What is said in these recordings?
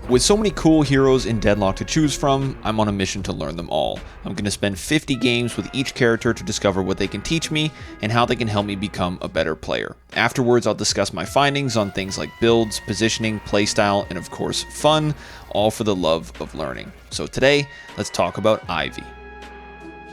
With so many cool heroes in Deadlock to choose from, I'm on a mission to learn them all. I'm going to spend 50 games with each character to discover what they can teach me and how they can help me become a better player. Afterwards, I'll discuss my findings on things like builds, positioning, playstyle, and of course fun, all for the love of learning. So today, let's talk about Ivy.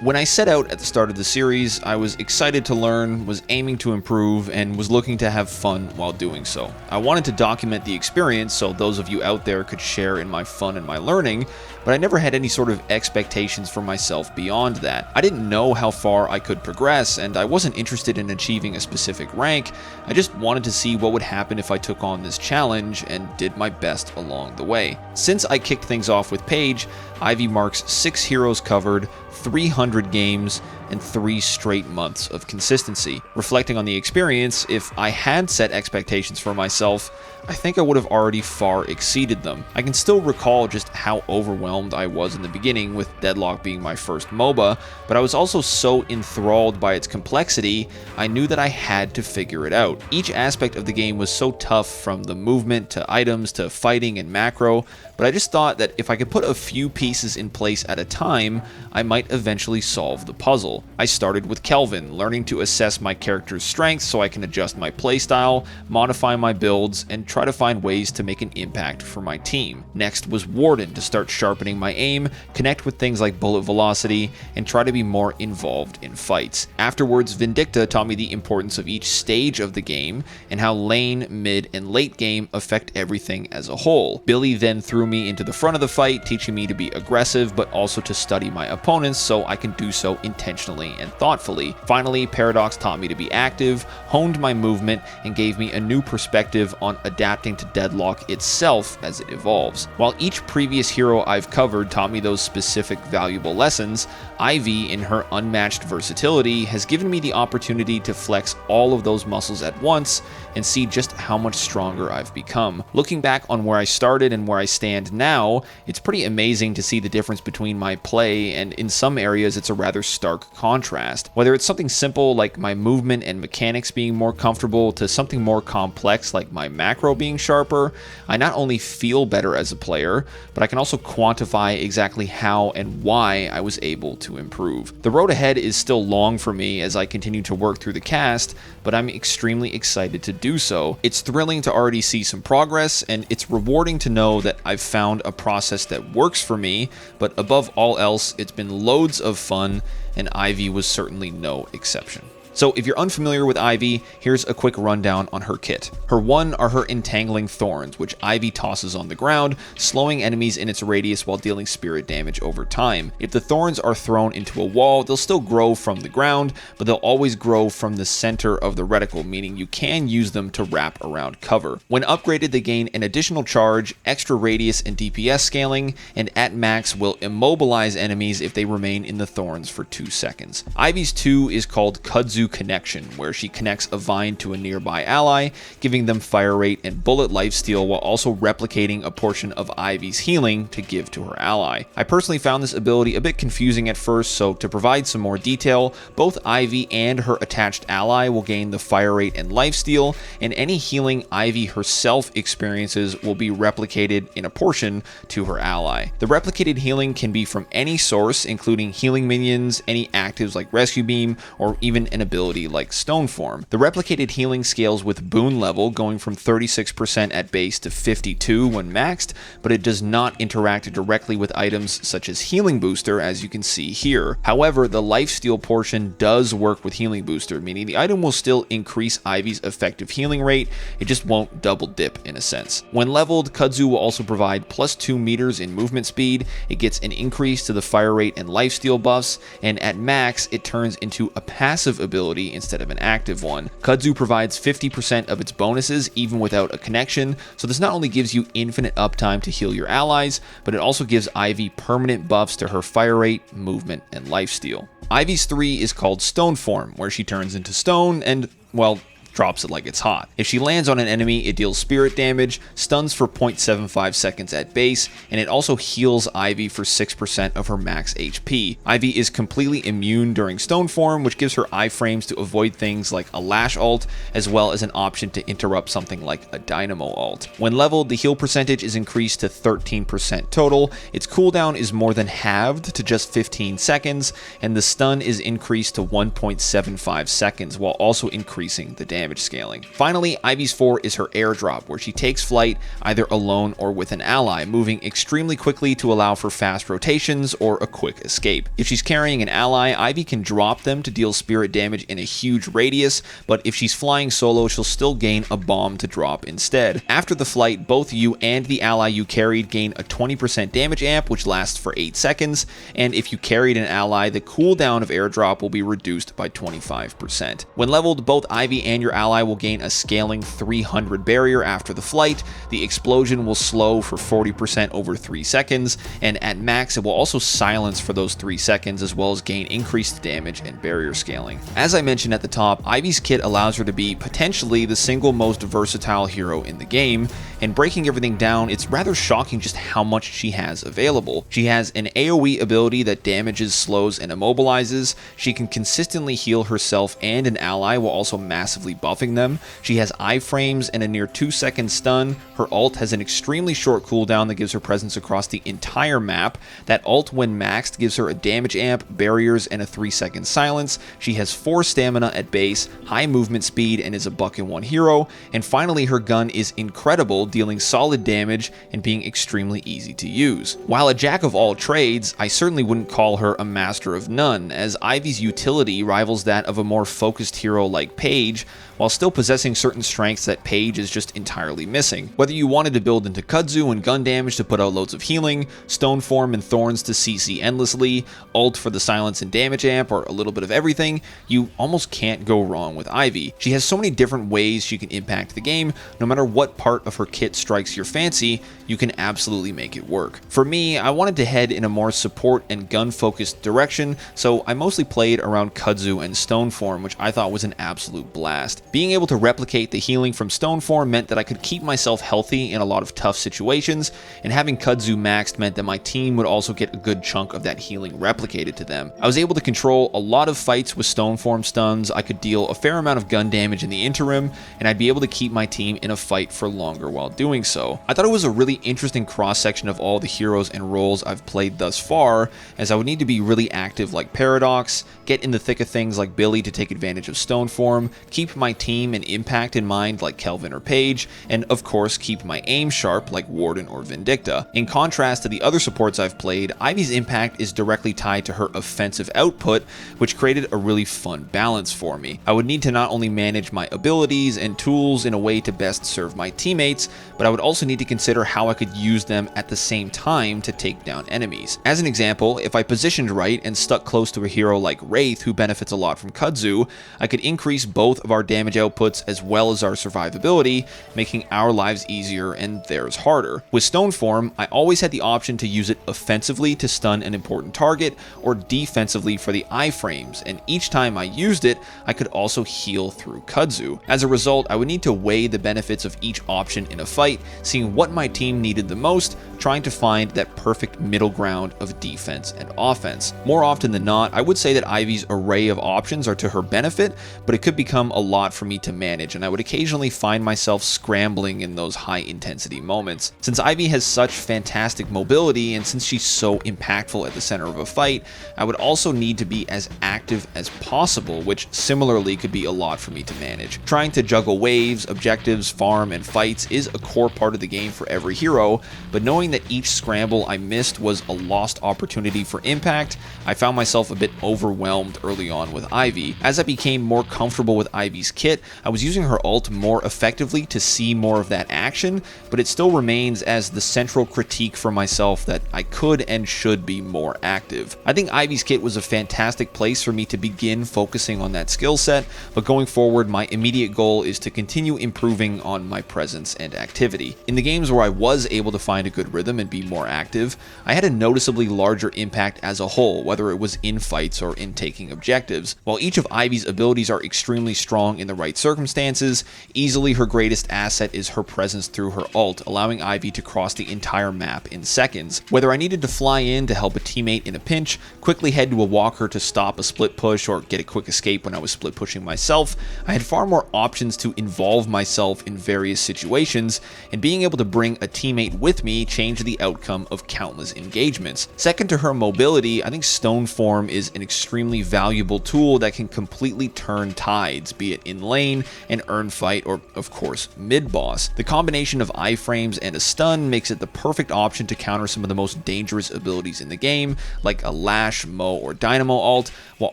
When I set out at the start of the series, I was excited to learn, was aiming to improve, and was looking to have fun while doing so. I wanted to document the experience so those of you out there could share in my fun and my learning, but I never had any sort of expectations for myself beyond that. I didn't know how far I could progress, and I wasn't interested in achieving a specific rank. I just wanted to see what would happen if I took on this challenge and did my best along the way. Since I kicked things off with Paige, Ivy marks 6 heroes covered, 300 games, and 3 straight months of consistency. Reflecting on the experience, if I had set expectations for myself, I think I would have already far exceeded them. I can still recall just how overwhelmed I was in the beginning, with Deadlock being my first MOBA, but I was also so enthralled by its complexity, I knew that I had to figure it out. Each aspect of the game was so tough, from the movement to items to fighting and macro, but I just thought that if I could put a few pieces in place at a time, I might eventually solve the puzzle. I started with Kelvin, learning to assess my character's strengths so I can adjust my playstyle, modify my builds, and try to find ways to make an impact for my team. Next was Warden, to start sharpening my aim, connect with things like bullet velocity, and try to be more involved in fights. Afterwards, Vindicta taught me the importance of each stage of the game and how lane, mid, and late game affect everything as a whole. Billy then threw me into the front of the fight, teaching me to be aggressive but also to study my opponents so I can do so intentionally and thoughtfully. Finally, Paradox taught me to be active, honed my movement, and gave me a new perspective on adapting to Deadlock itself as it evolves. While each previous hero I've covered taught me those specific valuable lessons, Ivy, in her unmatched versatility, has given me the opportunity to flex all of those muscles at once and see just how much stronger I've become. Looking back on where I started and where I stand now, it's pretty amazing to see the difference between my play, and in some areas it's a rather stark contrast. Whether it's something simple like my movement and mechanics being more comfortable to something more complex like my macro being sharper, I not only feel better as a player, but I can also quantify exactly how and why I was able to improve. The road ahead is still long for me as I continue to work through the cast, but I'm extremely excited to do so. It's thrilling to already see some progress, and it's rewarding to know that I've found a process that works for me, but above all else, it's been loads of fun, and Ivy was certainly no exception. So if you're unfamiliar with Ivy, here's a quick rundown on her kit. Her 1 are her entangling thorns, which Ivy tosses on the ground, slowing enemies in its radius while dealing spirit damage over time. If the thorns are thrown into a wall, they'll still grow from the ground, but they'll always grow from the center of the reticle, meaning you can use them to wrap around cover. When upgraded, they gain an additional charge, extra radius and DPS scaling, and at max will immobilize enemies if they remain in the thorns for 2 seconds. Ivy's 2 is called Kudzu Connection, where she connects a vine to a nearby ally, giving them fire rate and bullet lifesteal while also replicating a portion of Ivy's healing to give to her ally. I personally found this ability a bit confusing at first, so to provide some more detail, both Ivy and her attached ally will gain the fire rate and lifesteal, and any healing Ivy herself experiences will be replicated in a portion to her ally. The replicated healing can be from any source, including healing minions, any actives like Rescue Beam, or even an ability like Stone Form. The replicated healing scales with boon level, going from 36% at base to 52 when maxed, but it does not interact directly with items such as Healing Booster, as you can see here. However, the lifesteal portion does work with Healing Booster, meaning the item will still increase Ivy's effective healing rate, it just won't double dip in a sense. When leveled, Kudzu will also provide plus 2 meters in movement speed, it gets an increase to the fire rate and lifesteal buffs, and at max, it turns into a passive ability instead of an active one. Kudzu provides 50% of its bonuses even without a connection, so this not only gives you infinite uptime to heal your allies, but it also gives Ivy permanent buffs to her fire rate, movement, and lifesteal. Ivy's 3 is called Stone Form, where she turns into stone and, well, drops it like it's hot. If she lands on an enemy, it deals spirit damage, stuns for 0.75 seconds at base, and it also heals Ivy for 6% of her max HP. Ivy is completely immune during stone form, which gives her iframes to avoid things like a lash ult, as well as an option to interrupt something like a dynamo ult. When leveled, the heal percentage is increased to 13% total, its cooldown is more than halved to just 15 seconds, and the stun is increased to 1.75 seconds while also increasing the damage scaling. Finally, Ivy's 4 is her airdrop, where she takes flight either alone or with an ally, moving extremely quickly to allow for fast rotations or a quick escape. If she's carrying an ally, Ivy can drop them to deal spirit damage in a huge radius, but if she's flying solo, she'll still gain a bomb to drop instead. After the flight, both you and the ally you carried gain a 20% damage amp, which lasts for 8 seconds, and if you carried an ally, the cooldown of airdrop will be reduced by 25%. When leveled, both Ivy and your ally will gain a scaling 300 barrier after the flight, the explosion will slow for 40% over 3 seconds, and at max it will also silence for those 3 seconds as well as gain increased damage and barrier scaling. As I mentioned at the top, Ivy's kit allows her to be potentially the single most versatile hero in the game, and breaking everything down, it's rather shocking just how much she has available. She has an AoE ability that damages, slows, and immobilizes. She can consistently heal herself and an ally while also massively buffing them. She has iframes and a near 2-second stun. Her ult has an extremely short cooldown that gives her presence across the entire map. That ult, when maxed, gives her a damage amp, barriers, and a 3-second silence. She has 4 stamina at base, high movement speed, and is a buck-and-one hero. And finally, her gun is incredible, dealing solid damage and being extremely easy to use. While a jack of all trades, I certainly wouldn't call her a master of none, as Ivy's utility rivals that of a more focused hero like Paige, while still possessing certain strengths that Paige is just entirely missing. Whether you wanted to build into kudzu and gun damage to put out loads of healing, stone form and thorns to CC endlessly, ult for the silence and damage amp, or a little bit of everything, you almost can't go wrong with Ivy. She has so many different ways she can impact the game. No matter what part of her kit strikes your fancy, you can absolutely make it work. For me, I wanted to head in a more support and gun focused direction, so I mostly played around kudzu and stone form, which I thought was an absolute blast. Being able to replicate the healing from stone form meant that I could keep myself healthy in a lot of tough situations, and having kudzu maxed meant that my team would also get a good chunk of that healing replicated to them. I was able to control a lot of fights with stone form stuns, I could deal a fair amount of gun damage in the interim, and I'd be able to keep my team in a fight for longer while doing so. I thought it was a really interesting cross-section of all the heroes and roles I've played thus far, as I would need to be really active like Paradox, get in the thick of things like Billy to take advantage of stone form, keep my team and impact in mind like Kelvin or Paige, and of course keep my aim sharp like Warden or Vindicta. In contrast to the other supports I've played, Ivy's impact is directly tied to her offensive output, which created a really fun balance for me. I would need to not only manage my abilities and tools in a way to best serve my teammates, but I would also need to consider how I could use them at the same time to take down enemies. As an example, if I positioned right and stuck close to a hero like Wraith, who benefits a lot from kudzu, I could increase both of our damage outputs as well as our survivability, making our lives easier and theirs harder. With stone form, I always had the option to use it offensively to stun an important target, or defensively for the iframes, and each time I used it, I could also heal through kudzu. As a result, I would need to weigh the benefits of each option in a fight, seeing what my team needed the most, trying to find that perfect middle ground of defense and offense. More often than not, I would say that Ivy's array of options are to her benefit, but it could become a lot for me to manage, and I would occasionally find myself scrambling in those high intensity moments. Since Ivy has such fantastic mobility, and since she's so impactful at the center of a fight, I would also need to be as active as possible, which similarly could be a lot for me to manage. Trying to juggle waves, objectives, farm, and fights is a core part of the game for every hero, but knowing that each scramble I missed was a lost opportunity for impact, I found myself a bit overwhelmed early on with Ivy. As I became more comfortable with Ivy's kit, I was using her ult more effectively to see more of that action, but it still remains as the central critique for myself that I could and should be more active. I think Ivy's kit was a fantastic place for me to begin focusing on that skill set, but going forward, my immediate goal is to continue improving on my presence and activity. In the games where I was was able to find a good rhythm and be more active, I had a noticeably larger impact as a whole, whether it was in fights or in taking objectives. While each of Ivy's abilities are extremely strong in the right circumstances, easily her greatest asset is her presence through her ult, allowing Ivy to cross the entire map in seconds. Whether I needed to fly in to help a teammate in a pinch, quickly head to a walker to stop a split push, or get a quick escape when I was split pushing myself, I had far more options to involve myself in various situations, and being able to bring a teammate with me changed the outcome of countless engagements. Second to her mobility, I think Stone Form is an extremely valuable tool that can completely turn tides, be it in lane, an earn fight, or of course mid-boss. The combination of iframes and a stun makes it the perfect option to counter some of the most dangerous abilities in the game, like a Lash, Mo, or Dynamo ult, while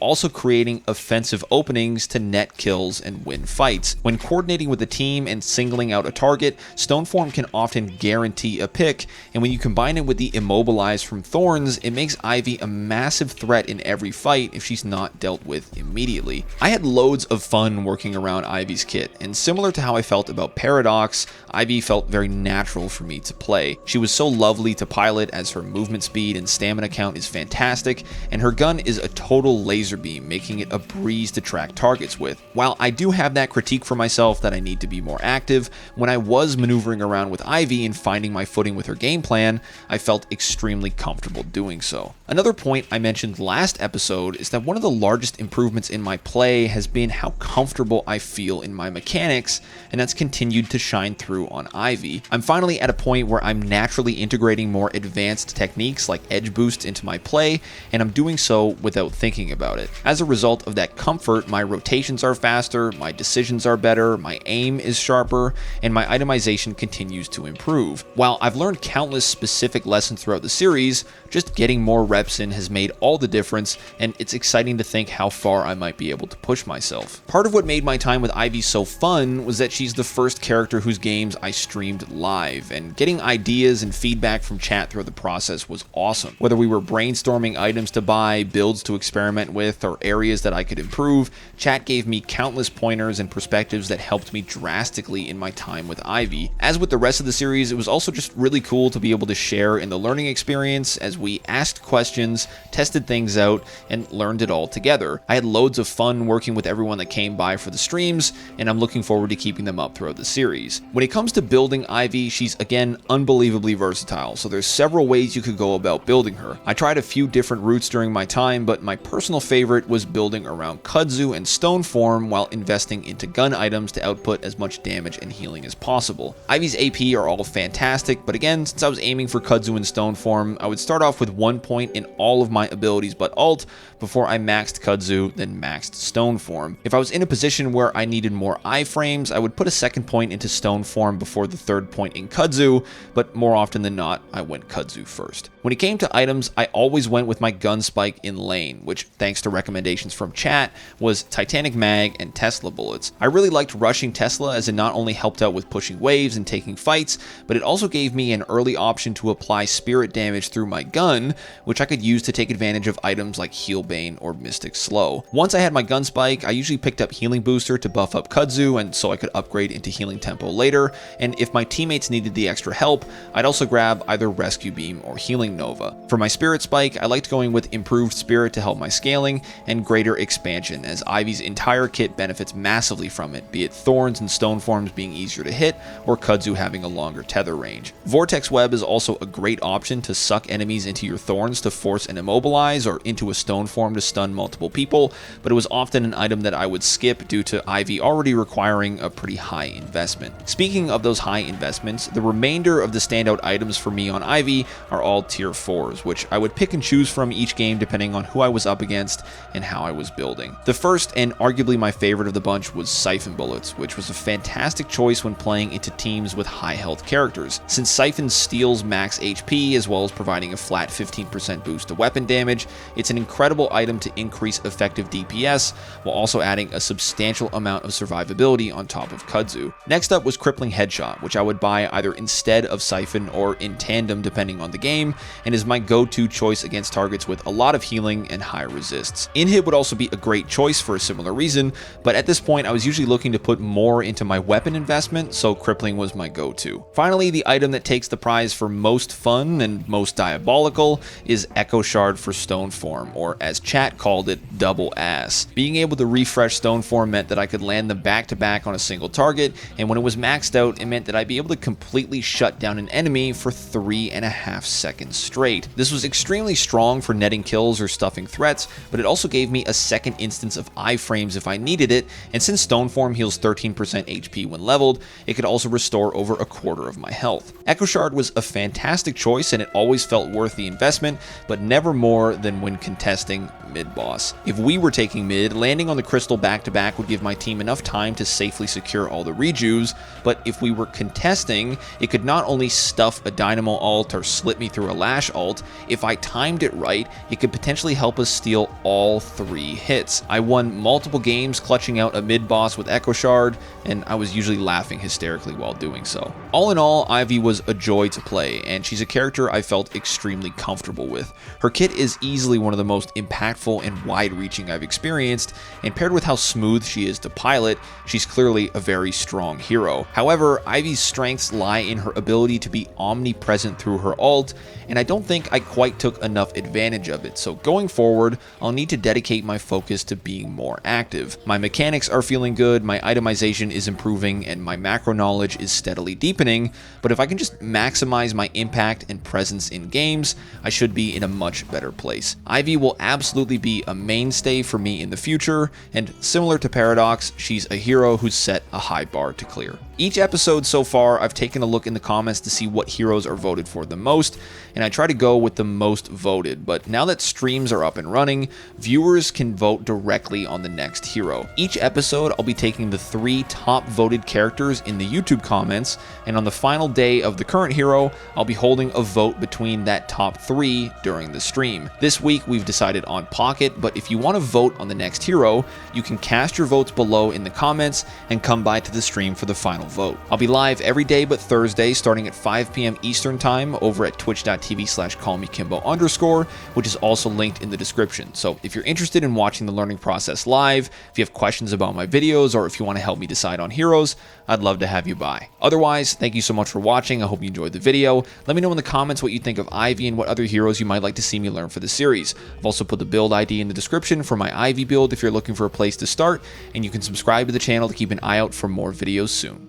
also creating offensive openings to net kills and win fights. When coordinating with the team and singling out a target, Stone Form can often guarantee a pick, and when you combine it with the Immobilize from Thorns, it makes Ivy a massive threat in every fight if she's not dealt with immediately. I had loads of fun working around Ivy's kit, and similar to how I felt about Paradox, Ivy felt very natural for me to play. She was so lovely to pilot as her movement speed and stamina count is fantastic, and her gun is a total laser beam, making it a breeze to track targets with. While I do have that critique for myself that I need to be more active, when I was maneuvering around with Ivy and finding my footing with her game plan, I felt extremely comfortable doing so. Another point I mentioned last episode is that one of the largest improvements in my play has been how comfortable I feel in my mechanics, and that's continued to shine through on Ivy. I'm finally at a point where I'm naturally integrating more advanced techniques like edge boost into my play, and I'm doing so without thinking about it. As a result of that comfort, my rotations are faster, my decisions are better, my aim is sharper, and my itemization continues to improve. While I've learned countless specific lessons throughout the series, just getting more reps in has made all the difference, and it's exciting to think how far I might be able to push myself. Part of what made my time with Ivy so fun was that she's the first character whose games I streamed live, and getting ideas and feedback from chat throughout the process was awesome. Whether we were brainstorming items to buy, builds to experiment with, or areas that I could improve, chat gave me countless pointers and perspectives that helped me drastically in my time with Ivy. As with the rest of the series, it was also just really cool to be able to share in the learning experience as we asked questions, tested things out, and learned it all together. I had loads of fun working with everyone that came by for the streams, and I'm looking forward to keeping them up throughout the series. When it comes to building Ivy, she's again unbelievably versatile, so there's several ways you could go about building her. I tried a few different routes during my time, but my personal favorite was building around Kudzu and Stone Form while investing into gun items to output as much damage and healing as possible. Ivy's AP are all fantastic, but again, since I was aiming for Kudzu and Stone Form, I would start off with 1 point in all of my abilities but ult before I maxed Kudzu, then maxed Stone Form. If I was in a position where I needed more iframes, I would put a second point into Stone Form before the third point in Kudzu, but more often than not, I went Kudzu first. When it came to items, I always went with my gun spike in lane, which, thanks to recommendations from chat, was Titanic Mag and Tesla bullets. I really liked rushing Tesla as it not only helped out with pushing waves and taking fights, but it also gave me an early option to apply spirit damage through my gun, which I could use to take advantage of items like Healbane or Mystic Slow. Once I had my gun spike, I usually picked up Healing Booster to buff up Kudzu and so I could upgrade into Healing Tempo later, and if my teammates needed the extra help, I'd also grab either Rescue Beam or Healing Nova. For my Spirit Spike, I liked going with Improved Spirit to help my scaling, and Greater Expansion, as Ivy's entire kit benefits massively from it, be it Thorns and Stone Forms being easier to hit, or Kudzu having a longer tether range. Vortex Web is also a great option to suck enemies into your Thorns to force an Immobilize, or into a Stone Form to stun multiple people, but it was often an item that I would skip due to Ivy already requiring a pretty high investment. Speaking of those high investments, the remainder of the standout items for me on Ivy are all tier 4s, which I would pick and choose from each game depending on who I was up against and how I was building. The first, and arguably my favorite of the bunch, was Siphon Bullets, which was a fantastic choice when playing into teams with high health characters. Since Siphon steals max HP as well as providing a flat 15% boost to weapon damage, it's an incredible item to increase effective DPS while also adding a substantial amount of survivability on top of Kudzu. Next up was Crippling Headshot, which I would buy either instead of Siphon or in tandem depending on the game, and is my go-to choice against targets with a lot of healing and high resists. Inhib would also be a great choice for a similar reason, but at this point I was usually looking to put more into my weapon investment, so Crippling was my go-to. Finally, Finally, the item that takes the prize for most fun and most diabolical is Echo Shard for Stone Form, or as chat called it, double ass. Being able to refresh Stone Form meant that I could land them back to back on a single target, and when it was maxed out, it meant that I'd be able to completely shut down an enemy for 3.5 seconds straight. This was extremely strong for netting kills or stuffing threats, but it also gave me a second instance of iframes if I needed it, and since Stone Form heals 13% HP when leveled, it could also restore over a quarter of my health. Echo Shard was a fantastic choice, and it always felt worth the investment, but never more than when contesting mid-boss. If we were taking mid, landing on the crystal back-to-back would give my team enough time to safely secure all the rejuves, but if we were contesting, it could not only stuff a dynamo ult or slip me through a lash ult, if I timed it right, it could potentially help us steal all 3 hits. I won multiple games clutching out a mid-boss with Echo Shard, and I was usually laughing hysterically while doing so. All in all, Ivy was a joy to play, and she's a character I felt extremely comfortable with. Her kit is easily one of the most impactful and wide-reaching I've experienced, and paired with how smooth she is to pilot, she's clearly a very strong hero. However, Ivy's strengths lie in her ability to be omnipresent through her ult, and I don't think I quite took enough advantage of it, so going forward, I'll need to dedicate my focus to being more active. My mechanics are feeling good, my itemization is improving, and my macro knowledge is steadily deepening, but if I can just maximize my impact and presence in games, I should be in a much better place. Ivy will absolutely be a mainstay for me in the future, and similar to Paradox, she's a hero who's set a high bar to clear. Each episode so far, I've taken a look in the comments to see what heroes are voted for the most, and I try to go with the most voted, but now that streams are up and running, viewers can vote directly on the next hero. Each episode, I'll be taking the 3 top voted characters in the YouTube comments, and on the final day of the current hero, I'll be holding a vote between that top 3 during the stream. This week, we've decided on Pocket, but if you want to vote on the next hero, you can cast your votes below in the comments and come by to the stream for the final vote. I'll be live every day but Thursday starting at 5 p.m. Eastern time over at twitch.tv/callmekimbo_, which is also linked in the description. So if you're interested in watching the learning process live, if you have questions about my videos, or if you want to help me decide on heroes, I'd love to have you by. Otherwise, thank you so much for watching. I hope you enjoyed the video. Let me know in the comments what you think of Ivy and what other heroes you might like to see me learn for the series. I've also put the build ID in the description for my Ivy build if you're looking for a place to start, and you can subscribe to the channel to keep an eye out for more videos soon.